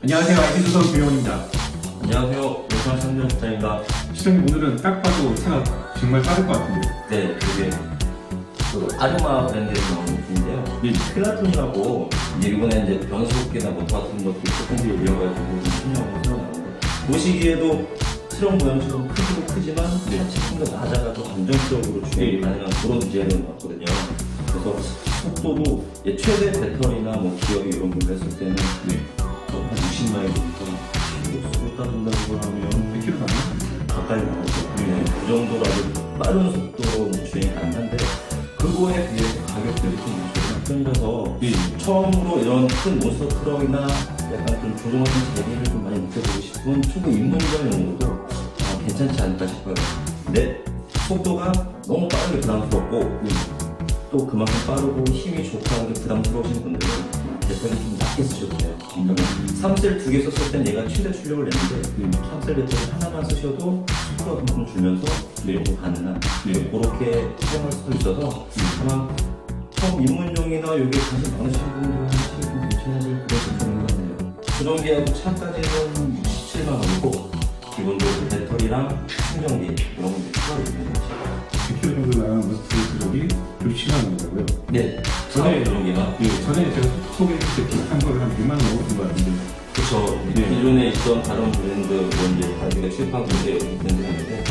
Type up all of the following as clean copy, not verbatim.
안녕하세요. IT조선 김영훈입니다. 안녕하세요. 요상 상전실장입니다. 시장님, 오늘은 딱 봐도 차가 정말 빠를 것 같은데. 네, 이게 아르마 브랜드에서 나오는 제품인데요. 이 클라톤이라고 이번에 이제 변속기나 모터 같은 것도 조금 이어가지고 신형으로 새로 나오는데 보시기에도 트럭 모양처럼 크기도 크지만 차체품도 낮아가지고 안정적으로 주행이 가능한 그런 디자인으로 나왔거든요. 그래서 속도도 최대 배터리나 뭐 기어리 이런 걸 했을 때는 한 60마일부터 키로 따진다고 하면 100km 가나요? 가까이 나오죠. 그 정도라도 빠른 속도로 주행이 가능한데 그거에 비해서 가격들이 좀 편해져서 처음으로 이런 큰 몬스터 트럭이나 약간 좀 조종하는 재미를 좀 많이 느껴보고 싶은 초보 입문자용으로도 괜찮지 않을까 싶어요. 근데 속도가 너무 빠르게 부담스럽고 또 그만큼 빠르고 힘이 좋고 하는 게 부담스러우신 분들은 배터리 좀 낮게 쓰셔도 돼요. 그러니까 3셀 2개 썼을 땐 얘가 최대 출력을 냈는데 3셀 배터리 하나만 쓰셔도 속도가 그만큼 줄면서 이렇게 가능한 그렇게 사용할 수도 있어서 아마 처음 입문용이나 여기 관심 많으신 분들한테 좀 괜찮아질 그런 제품인 것 같네요. 그전기하고 차까지는 67만 원이고 기본적으로 배터리랑 충전기 이런 거 추가로 있는 거죠. 100km 정도 나가는 몬스터 트럭이 67만 원이라고요? 네. 전에 전기가 전에 제가 소개했을 때 비슷한 거를 한 6만 원 넘었던 것 같은데. 그렇죠. 기존에 있던 다른 브랜드 이제 가격에 취급하고 이제 브랜드였는데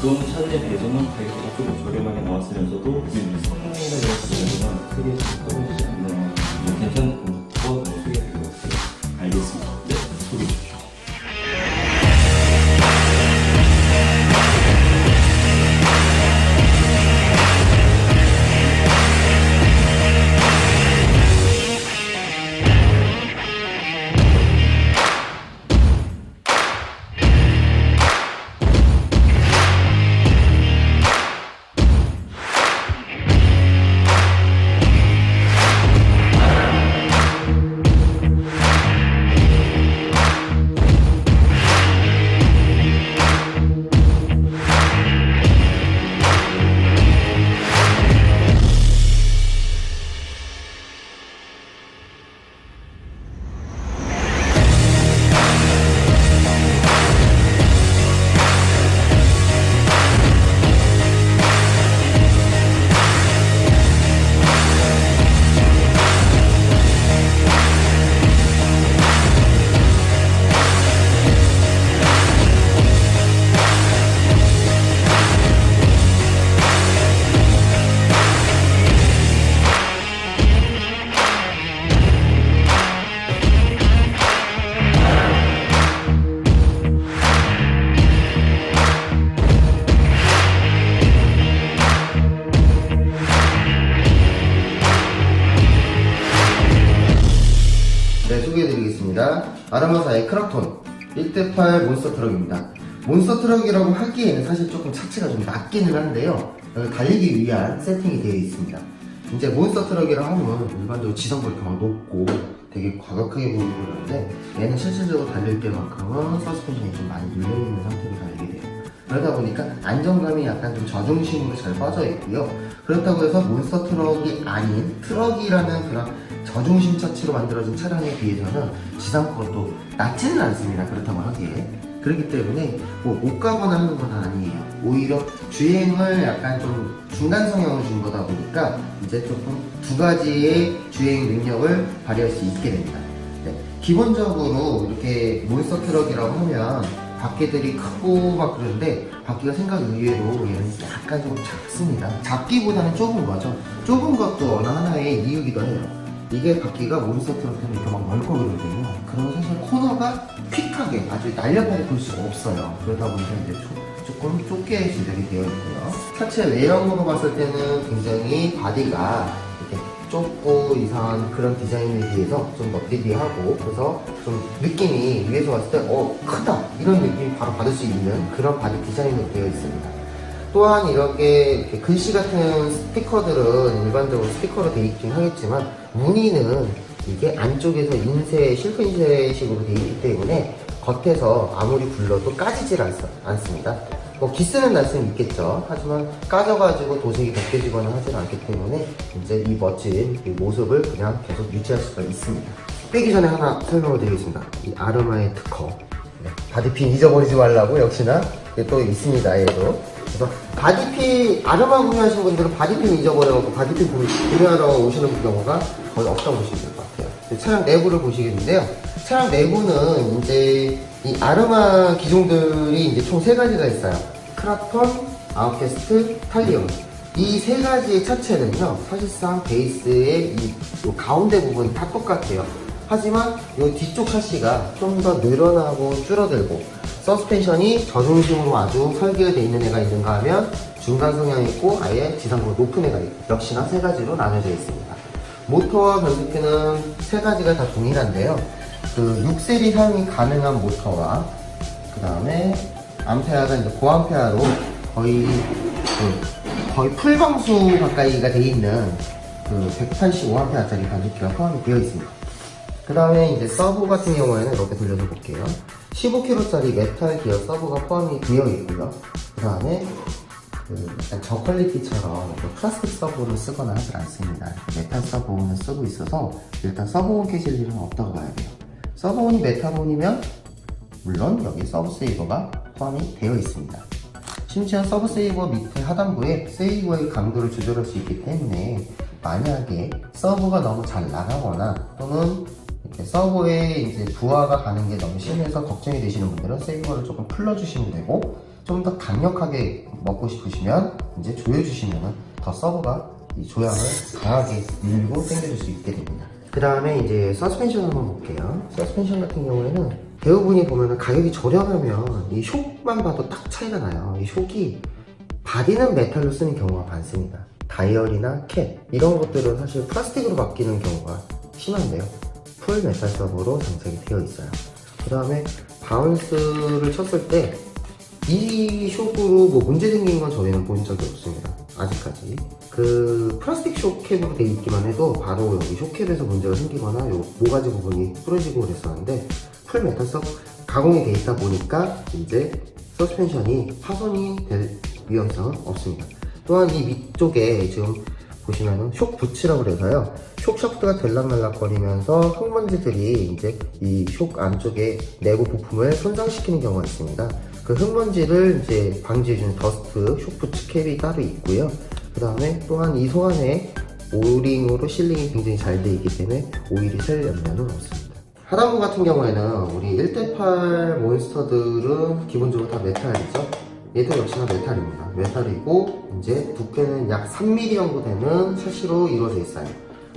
그런 차들에 비해서는 가격이 조금 저렴하게 나왔으면서도 성능이나 이런 부분에서는 크게 떨어지지 않는 괜찮은 거 소개해드리고 있어요. 알겠습니다. 네. 소개해 주십시오. 네, 소개해드리겠습니다. 아르마사의 크라톤 1대8 몬스터 트럭입니다. 몬스터 트럭이라고 하기에는 사실 조금 차체가 좀 낮기는 한데요. 달리기 위한 세팅이 되어 있습니다. 이제 몬스터 트럭이라고 하면 일반적으로 지상도 이렇게 막 높고 되게 과격하게 보이는 건데 얘는 실질적으로 달릴 때만큼은 서스펜션이 좀 많이 눌려있는 상태로 달리게 돼요. 그러다 보니까 안정감이 약간 좀 저중심으로 잘 빠져 있고요. 그렇다고 해서 몬스터 트럭이 아닌 트럭이라는 그런 저중심 차체로 만들어진 차량에 비해서는 지상고가 또 낮지는 않습니다. 그렇다고 하기에. 그렇기 때문에 뭐 못 가거나 하는 건 아니에요. 오히려 주행을 약간 좀 중간 성향을 준 거다 보니까 이제 조금 두 가지의 주행 능력을 발휘할 수 있게 됩니다. 네. 기본적으로 이렇게 몬스터 트럭이라고 하면 바퀴들이 크고 막 그러는데 바퀴가 생각 의외로 얘는 약간 좀 작습니다. 작기보다는 좁은 거죠. 좁은 것도 어느 하나의 이유기도 해요. 이게 바퀴가 몬스터 트럭처럼 이렇게 막 넓고 그러거든요. 그러면 사실 코너가 퀵하게 아주 날렵하게 볼 수가 없어요. 그러다 보니까 이제 조금 좁게 제작이 되어 있고요. 차체 외형으로 봤을 때는 굉장히 바디가 이렇게 좁고 이상한 그런 디자인에 비해서 좀 너티디하고 그래서 좀 느낌이 위에서 봤을 때 크다 이런 느낌이 바로 받을 수 있는 그런 바디 디자인으로 되어 있습니다. 또한 이렇게 글씨 같은 스티커들은 일반적으로 스티커로 되어 있긴 하겠지만 무늬는 이게 안쪽에서 인쇄, 실크 인쇄식으로 되어 있기 때문에 겉에서 아무리 굴러도 까지질 않습니다. 뭐 기스는 날 수는 있겠죠. 하지만 까져가지고 도색이 벗겨지거나 하지는 않기 때문에 이제 이 멋진 이 모습을 그냥 계속 유지할 수가 있습니다. 빼기 전에 하나 설명을 드리겠습니다. 이 아르마의 특허. 네, 바디핀 잊어버리지 말라고 역시나 또 있습니다. 얘도. 그래서 바디핀 아르마 구매하신 분들은 바디핀 잊어버려갖고 바디핀 구매하러 오시는 경우가 거의 없다고 보시면 될 것 같아요. 차량 내부를 보시겠는데요. 차량 내부는 이제 이 아르마 기종들이 이제 총 3가지가 있어요. 크라톤, 아웃캐스트, 탈리움. 이 3가지의 차체는요, 사실상 베이스의 이 가운데 부분이 다 똑같아요. 하지만 이 뒤쪽 샤시가 좀 더 늘어나고 줄어들고, 서스펜션이 저중심으로 아주 설계가 되어 있는 애가 있는가 하면 중간 성향이 있고 아예 지상으로 높은 애가 있고, 역시나 3가지로 나눠져 있습니다. 모터와 변속기는 3가지가 다 동일한데요. 그 6세리 사용이 가능한 모터와 그 다음에 암페어가 이제 고암페어로 거의 풀방수 가까이가 돼 있는 그 185A짜리 변속기가 포함이 되어 있습니다. 그 다음에 이제 서브 같은 경우에는 이렇게 돌려서 볼게요. 15kg짜리 메탈 기어 서브가 포함이 되어 있고요. 그 다음에 약간 저퀄리티처럼 플라스틱 서브를 쓰거나 하질 않습니다. 메탈 서브온을 쓰고 있어서 일단 서브온 깨질 일은 없다고 봐야 돼요. 서브온이 메탈온이면 물론 여기 서브 세이버가 포함이 되어 있습니다. 심지어 서브 세이버 밑에 하단부에 세이버의 강도를 조절할 수 있기 때문에 만약에 서브가 너무 잘 나가거나 또는 이렇게 서브에 이제 부하가 가는 게 너무 심해서 걱정이 되시는 분들은 세이버를 조금 풀러주시면 되고, 좀 더 강력하게 먹고 싶으시면 이제 조여주시면 더 서브가 이 조향을 강하게 밀고 당겨줄 수 있게 됩니다. 그 다음에 이제 서스펜션 한번 볼게요. 서스펜션 같은 경우에는 대부분이 보면은 가격이 저렴하면 이 쇽만 봐도 딱 차이가 나요. 이 쇽이 바디는 메탈로 쓰는 경우가 많습니다. 다이얼이나 캡 이런 것들은 사실 플라스틱으로 바뀌는 경우가 심한데요. 풀 메탈 서버로 장착이 되어 있어요. 그 다음에 바운스를 쳤을 때 이 쇽으로 뭐 문제 생긴 건 저희는 본 적이 없습니다. 아직까지. 그 플라스틱 쇽캡으로 되어 있기만 해도 바로 여기 쇽캡에서 문제가 생기거나 요 모가지 부분이 부러지고 그랬었는데, 풀 메탈 서버 가공이 되어 있다 보니까 이제 서스펜션이 파손이 될 위험성은 없습니다. 또한 이 위쪽에 지금 보시면은 쇽 부츠라고 그래서요, 쇽 샤프트가 들락날락거리면서 흙먼지들이 이제 이 쇽 안쪽에 내부 부품을 손상시키는 경우가 있습니다. 그 흙먼지를 이제 방지해주는 더스트 쇽 부츠 캡이 따로 있고요. 그 다음에 또한 이 소안에 오링으로 실링이 굉장히 잘 되어 있기 때문에 오일이 셀 염려는 없습니다. 하단부 같은 경우에는 우리 1대8 몬스터들은 기본적으로 다 메탈이죠. 얘도 역시나 메탈입니다. 메탈이고 이제 두께는 약 3mm 정도 되는 샤시로 이루어져 있어요.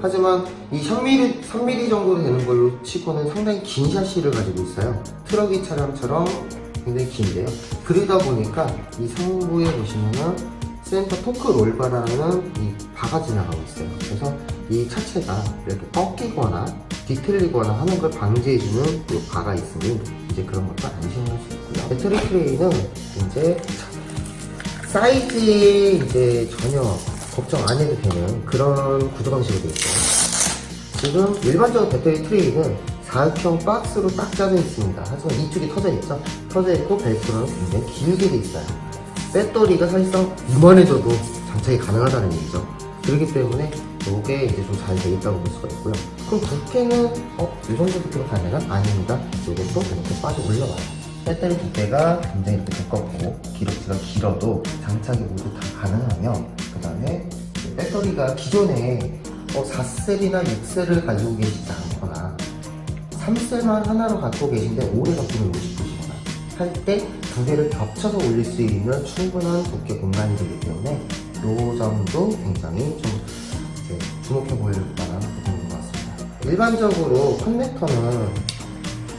하지만 이 3mm 정도 되는 걸로 치고는 상당히 긴 샤시를 가지고 있어요. 트럭이 차량처럼 굉장히 긴데요. 그러다 보니까 이 상부에 보시면은 센터 토크 롤바라는 이 바가 지나가고 있어요. 그래서 이 차체가 이렇게 꺾이거나 뒤틀리거나 하는 걸 방지해주는 이 바가 있으니 이제 그런 것도 안심할 수 있고요. 배터리 트레이는 이제 사이즈에 이제 전혀 걱정 안 해도 되는 그런 구조 방식이 되어 있어요. 지금 일반적으로 배터리 트레이는 사각형 박스로 딱 짜져 있습니다. 하지만 이쪽이 터져 있죠? 터져 있고 벨트는 굉장히 길게 돼 있어요. 배터리가 사실상 이만해져도 장착이 가능하다는 얘기죠. 그렇기 때문에 이게 이제 좀 잘 되겠다고 볼 수가 있고요. 그럼 두께는 이 정도 두께로 가능한? 아닙니다. 이것도 이렇게 빠져 올라와요. 배터리 두께가 굉장히 이렇게 두껍고 기록지가 길어도 장착이 모두 다 가능하며, 그 다음에 배터리가 기존에 4셀이나 6셀을 가지고 계시지 않거나 3셀만 하나로 갖고 계신데 오래 갖고 놀고 싶으시거나 할 때 두 개를 겹쳐서 올릴 수 있는 충분한 두께 공간이 되기 때문에 이 점도 굉장히 좀 이제 주목해 보일 만한 부분인 것 같습니다. 일반적으로 커넥터는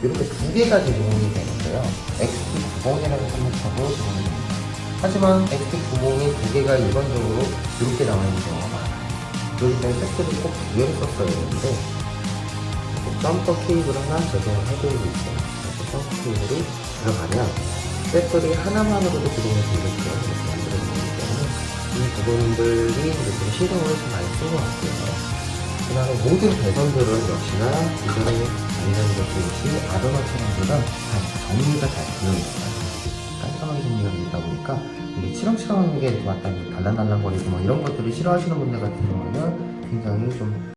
이렇게 두 개가 제공이 되는데요. XT90이라는 커넥터도 제공이 됩니다. 하지만 XT90이 두 개가 일반적으로 이렇게 나와 있는 경우가 많아요. 그렇기 때문에 팩트를 꼭 두 개를 썼어야 되는데 점퍼 케이블 하나 적용을 해드리고 있어요. 그래서 점퍼 케이블이 들어가면 배터리 하나만으로도 구동을 되게끔 이렇게 만들어주기 때문에 이 부분들이 이제 좀 신경을 좀 많이 쓴 것 같고요. 그 다음에 모든 배선들은 역시나 이전에 알려드렸듯이 아르마 차량보다 다 정리가 잘 되어 있어요. 깔끔하게 정리가 되다 보니까 이게 치렁치렁한 게 왔다 달랑달랑거리고 뭐 이런 것들을 싫어하시는 분들 같은 경우는 굉장히 좀